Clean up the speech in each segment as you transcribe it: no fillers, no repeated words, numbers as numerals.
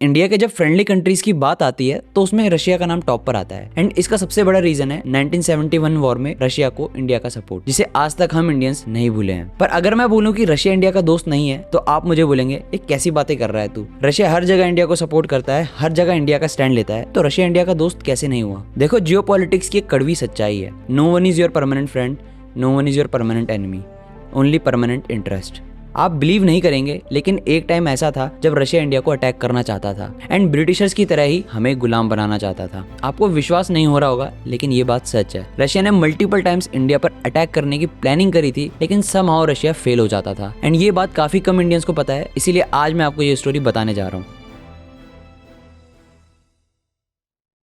India के जब friendly countries की बात आती है तो उसमें रशिया का नाम टॉप पर आता है एंड इसका सबसे बड़ा रीजन है 1971 वॉर में रशिया को इंडिया का सपोर्ट, जिसे आज तक हम इंडियंस नहीं भूले हैं। पर अगर मैं बोलूं कि रशिया इंडिया का दोस्त नहीं है तो आप मुझे बोलेंगे ये कैसी बातें कर रहा है तू, रशिया हर जगह इंडिया को सपोर्ट करता है, हर जगह इंडिया का स्टैंड लेता है, तो रशिया इंडिया का दोस्त कैसे नहीं हुआ। देखो, जियोपॉलिटिक्स की एक कड़वी सच्चाई है, no one is your permanent friend, no one is your permanent enemy, only permanent interest. आप बिलीव नहीं करेंगे लेकिन एक टाइम ऐसा था जब रशिया इंडिया को अटैक करना चाहता था एंड ब्रिटिशर्स की तरह ही हमें गुलाम बनाना चाहता था। आपको विश्वास नहीं हो रहा होगा लेकिन ये बात सच है। रशिया ने मल्टीपल टाइम्स इंडिया पर अटैक करने की प्लानिंग करी थी लेकिन समहाउ रशिया फेल हो जाता था एंड ये बात काफी कम इंडियंस को पता है, इसीलिए आज मैं आपको ये स्टोरी बताने जा रहा हूँ।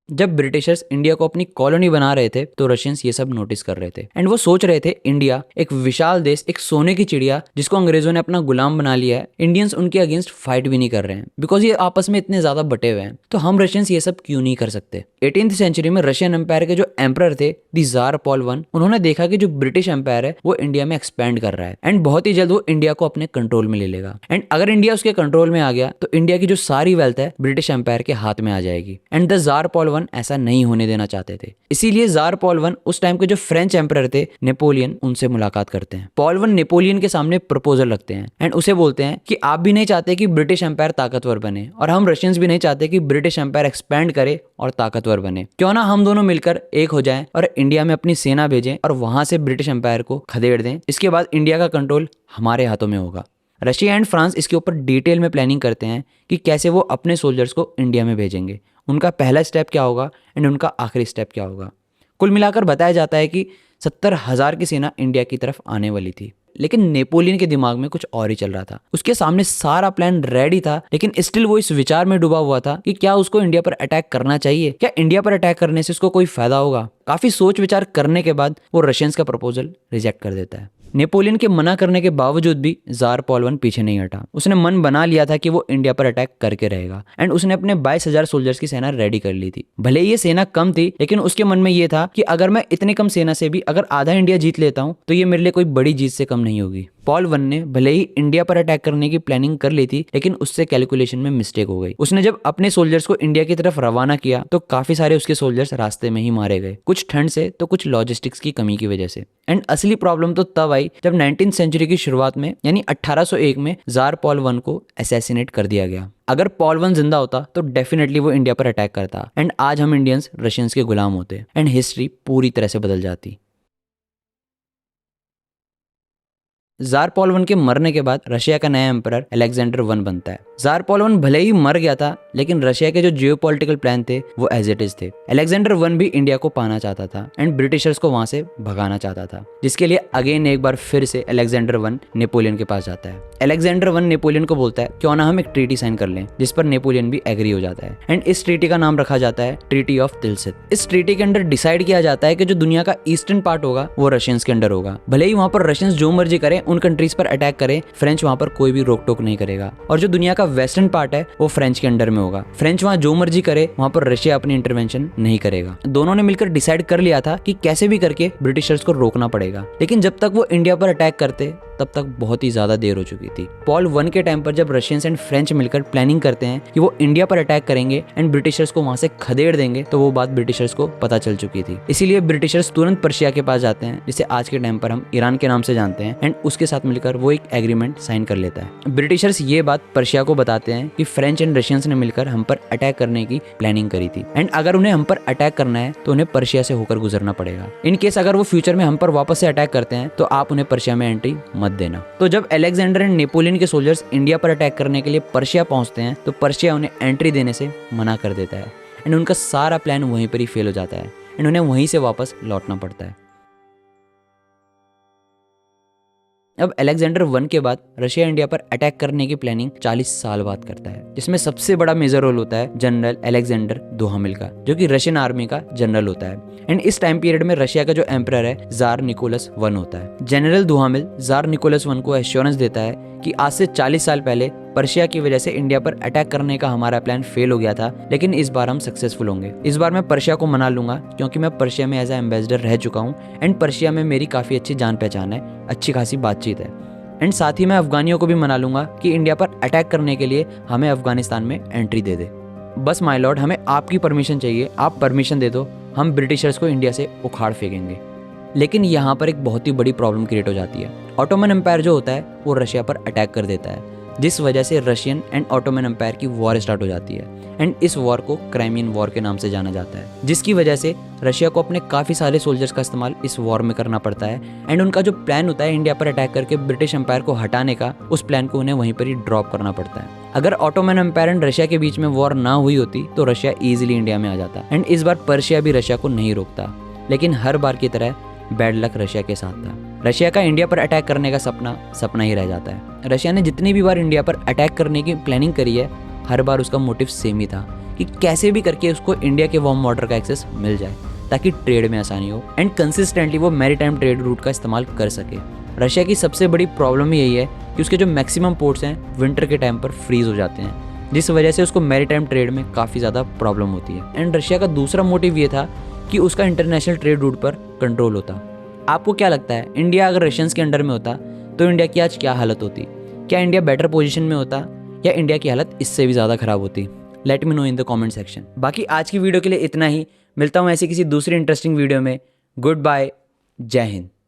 जब ब्रिटिशर्स इंडिया को अपनी कॉलोनी बना रहे थे तो रशियंस ये सब नोटिस कर रहे थे एंड वो सोच रहे थे इंडिया एक विशाल देश, एक सोने की चिड़िया जिसको अंग्रेजों ने अपना गुलाम बना लिया है, इंडियंस उनके अगेंस्ट फाइट भी नहीं कर रहे हैं बिकॉज ये आपस में इतने ज्यादा बटे हुए हैं, तो हम रशियंस ये सब क्यों नहीं कर सकते। 18th सेंचुरी में रशियन एम्पायर के जो एम्परर थे दी जार पॉल वन, उन्होंने देखा कि जो ब्रिटिश एम्पायर है वो इंडिया में एक्सपैंड कर रहा है एंड बहुत ही जल्द वो इंडिया को अपने कंट्रोल में ले लेगा एंड अगर इंडिया उसके कंट्रोल में आ गया तो इंडिया की जो सारी वेल्थ है ब्रिटिश एम्पायर के हाथ में आ जाएगी and the jar pol one ऐसा नहीं होने देना चाहते थे। इसीलिए जार पॉल वन उस टाइम के जो फ्रेंच एम्परर थे नेपोलियन, उनसे मुलाकात करते हैं। पॉल वन नेपोलियन के सामने प्रपोजल रखते हैं एंड उसे बोलते हैं कि आप भी नहीं चाहते कि ब्रिटिश एम्पायर ताकतवर बने और हम रशियंस भी नहीं चाहते कि ब्रिटिश एम्पायर एक्सपैंड करे और ताकतवर बने, क्यों ना हम दोनों मिलकर एक हो जाएं और इंडिया में अपनी सेना भेजें और वहां से ब्रिटिश एम्पायर को खदेड़ दें। इसके बाद इंडिया का कंट्रोल हमारे हाथों में होगा। रशिया एंड फ्रांस इसके ऊपर डिटेल में प्लानिंग करते हैं कि कैसे वो अपने सोल्जर्स को इंडिया में भेजेंगे, उनका पहला स्टेप क्या होगा एंड उनका आखिरी स्टेप क्या होगा। कुल मिलाकर बताया जाता है कि 70,000 की सेना इंडिया की तरफ आने वाली थी, लेकिन नेपोलियन के दिमाग में कुछ और ही चल रहा था। उसके सामने सारा प्लान रेडी था लेकिन स्टिल वो इस विचार में डूबा हुआ था कि क्या उसको इंडिया पर अटैक करना चाहिए, क्या इंडिया पर अटैक करने से उसको कोई फायदा होगा। काफी सोच विचार करने के बाद वो रशियंस का प्रपोजल रिजेक्ट कर देता है। नेपोलियन के मना करने के बावजूद भी जार पॉल वन पीछे नहीं हटा। उसने मन बना लिया था कि वो इंडिया पर अटैक करके रहेगा एंड उसने अपने 22,000 सोल्जर्स की सेना रेडी कर ली थी। भले ये सेना कम थी लेकिन उसके मन में ये था कि अगर मैं इतने कम सेना से भी अगर आधा इंडिया जीत लेता हूँ तो ये मेरे लिए कोई बड़ी जीत से कम नहीं होगी। पॉल वन ने भले ही इंडिया पर अटैक करने की प्लानिंग कर ली थी लेकिन उससे कैलकुलेशन में मिस्टेक हो गई। उसने जब अपने सोल्जर्स को इंडिया की तरफ रवाना किया तो काफी सारे उसके सोल्जर्स रास्ते में ही मारे गए, कुछ ठंड से तो कुछ लॉजिस्टिक्स की कमी की वजह से। एंड असली प्रॉब्लम तो तब आई जब 19th सेंचुरी की शुरुआत में यानी 1801 में जार पॉल वन को असैसिनेट कर दिया गया। अगर पॉल वन जिंदा होता तो डेफिनेटली वो इंडिया पर अटैक करता एंड आज हम इंडियंस रशियंस के गुलाम होते एंड हिस्ट्री पूरी तरह से बदल जाती। जार पॉल वन के मरने के बाद रशिया का नया एम्परर अलेक्जेंडर वन बनता है। जार पॉल वन भले ही मर गया था लेकिन रशिया के जो जियोपॉलिटिकल प्लान थे वो एज इट इज थे। अलेक्जेंडर वन भी इंडिया को पाना चाहता था एंड ब्रिटिशर्स को वहां से भगाना चाहता था, जिसके लिए अगेन एक बार फिर से अलेक्जेंडर वन नेपोलियन के पास जाता है। अलेक्जेंडर वन नेपोलियन को बोलता है क्यों ना हम एक ट्रीटी साइन कर लें, जिस पर नेपोलियन भी एग्री हो जाता है एंड इस ट्रीटी का नाम रखा जाता है ट्रीटी ऑफ तिलसित। इस ट्रीटी के अंडर डिसाइड किया जाता है कि जो दुनिया का ईस्टर्न पार्ट होगा वो रशियंस के अंडर होगा। भले ही वहां पर रशियंस जो मर्जी करें, उन कंट्रीज पर अटैक करें, फ्रेंच वहां पर कोई भी रोक टोक नहीं करेगा और जो दुनिया का वेस्टर्न पार्ट है वो फ्रेंच के अंडर में होगा। फ्रेंच वहां जो मर्जी करे, वहां पर रशिया अपनी इंटरवेंशन नहीं करेगा। दोनों ने मिलकर डिसाइड कर लिया था कि कैसे भी करके ब्रिटिशर्स को रोकना पड़ेगा, लेकिन जब तक वो इंडिया पर अटैक करते तब तक बहुत ही ज्यादा देर हो चुकी थी। पॉल वन के टाइम पर जब रशियंस एंड फ्रेंच मिलकर प्लानिंग करते हैं कि वो इंडिया पर अटैक करेंगे एंड ब्रिटिशर्स को वहां से खदेड़ देंगे, तो वो बात ब्रिटिशर्स को पता चल चुकी थी। इसीलिए ब्रिटिशर्स तुरंत पर्शिया के पास जाते हैं, जिसे आज के टाइम पर हम ईरान के नाम से जानते हैं, एंड उसके साथ मिलकर वो एक एग्रीमेंट साइन कर लेता है। ब्रिटिशर्स ये बात पर्शिया को बताते हैं कि फ्रेंच एंड रशियंस ने मिलकर हम पर अटैक करने की प्लानिंग करी थी एंड अगर उन्हें हम पर अटैक करना है तो उन्हें पर्शिया से होकर गुजरना पड़ेगा। इन केस अगर वो फ्यूचर में हम पर वापस से अटैक करते हैं तो आप उन्हें पर्शिया में एंट्री मत देना। तो जब अलेक्जेंडर एंड नेपोलियन के सोल्जर्स इंडिया पर अटैक करने के लिए पर्शिया पहुंचते हैं तो पर्शिया उन्हें एंट्री देने से मना कर देता है एंड उनका सारा प्लान वहीं पर ही फेल हो जाता है एंड उन्हें वहीं से वापस लौटना पड़ता है। अब अलेक्जेंडर वन के बाद रशिया इंडिया पर अटैक करने की प्लानिंग 40 साल बाद करता है, जिसमें सबसे बड़ा मेजर रोल होता है जनरल अलेक्जेंडर दुहामिल का, जो कि रशियन आर्मी का जनरल होता है एंड इस टाइम पीरियड में रशिया का जो एम्परर है जार निकोलस वन होता है। जनरल दुहामिल जार निकोलस वन को एश्योरेंस देता है कि आज से 40 साल पहले पर्शिया की वजह से इंडिया पर अटैक करने का हमारा प्लान फेल हो गया था, लेकिन इस बार हम सक्सेसफुल होंगे। इस बार मैं पर्शिया को मना लूंगा क्योंकि मैं पर्शिया में एज ए एम्बेसडर रह चुका हूँ एंड पर्शिया में मेरी काफ़ी अच्छी जान पहचान है, अच्छी खासी बातचीत है। एंड साथ ही मैं अफगानियों को भी मना लूंगा कि इंडिया पर अटैक करने के लिए हमें अफगानिस्तान में एंट्री दे दे। बस माय लॉर्ड, हमें आपकी परमिशन चाहिए, आप परमिशन दे दो, हम ब्रिटिशर्स को इंडिया से उखाड़ फेंकेंगे। लेकिन यहाँ पर एक बहुत ही बड़ी प्रॉब्लम क्रिएट हो जाती है। ऑटोमन एम्पायर जो होता है वो रशिया पर अटैक कर देता है, जिस वजह से रशियन एंड ऑटोमन एम्पायर की वॉर स्टार्ट हो जाती है। एंड इस वॉर को क्राइमियन वॉर के नाम से जाना जाता है, जिसकी वजह से रशिया को अपने काफ़ी सारे सोल्जर्स का इस्तेमाल इस वॉर में करना पड़ता है। एंड उनका जो प्लान होता है इंडिया पर अटैक करके ब्रिटिश एम्पायर को हटाने का, उस प्लान को उन्हें वहीं पर ही ड्रॉप करना पड़ता है। अगर ऑटोमन एम्पायर एंड रशिया के बीच में वॉर ना हुई होती तो रशिया ईजिली इंडिया में आ जाता। एंड इस बार पर्शिया भी रशिया को नहीं रोकता, लेकिन हर बार की तरह बैड लक रशिया के साथ था। रशिया का इंडिया पर अटैक करने का सपना ही रह जाता है। रशिया ने जितनी भी बार इंडिया पर अटैक करने की प्लानिंग करी है, हर बार उसका मोटिव सेम ही था कि कैसे भी करके उसको इंडिया के वार्म वाटर का एक्सेस मिल जाए ताकि ट्रेड में आसानी हो एंड कंसिस्टेंटली वो मैरीटाइम ट्रेड रूट का इस्तेमाल कर सके। रशिया की सबसे बड़ी प्रॉब्लम यही है कि उसके जो मैक्सिमम पोर्ट्स हैं विंटर के टाइम पर फ्रीज हो जाते हैं, जिस वजह से उसको मैरीटाइम ट्रेड में काफ़ी ज़्यादा प्रॉब्लम होती है। एंड रशिया का दूसरा मोटिव ये था कि उसका इंटरनेशनल ट्रेड रूट पर कंट्रोल होता। आपको क्या लगता है, इंडिया अगर रशियंस के अंडर में होता तो इंडिया की आज क्या हालत होती? क्या इंडिया बेटर पोजीशन में होता या इंडिया की हालत इससे भी ज़्यादा खराब होती? Let me know in the comment section. बाकी आज की वीडियो के लिए इतना ही, मिलता हूँ ऐसी किसी दूसरी इंटरेस्टिंग वीडियो में। गुड बाय, जय हिंद।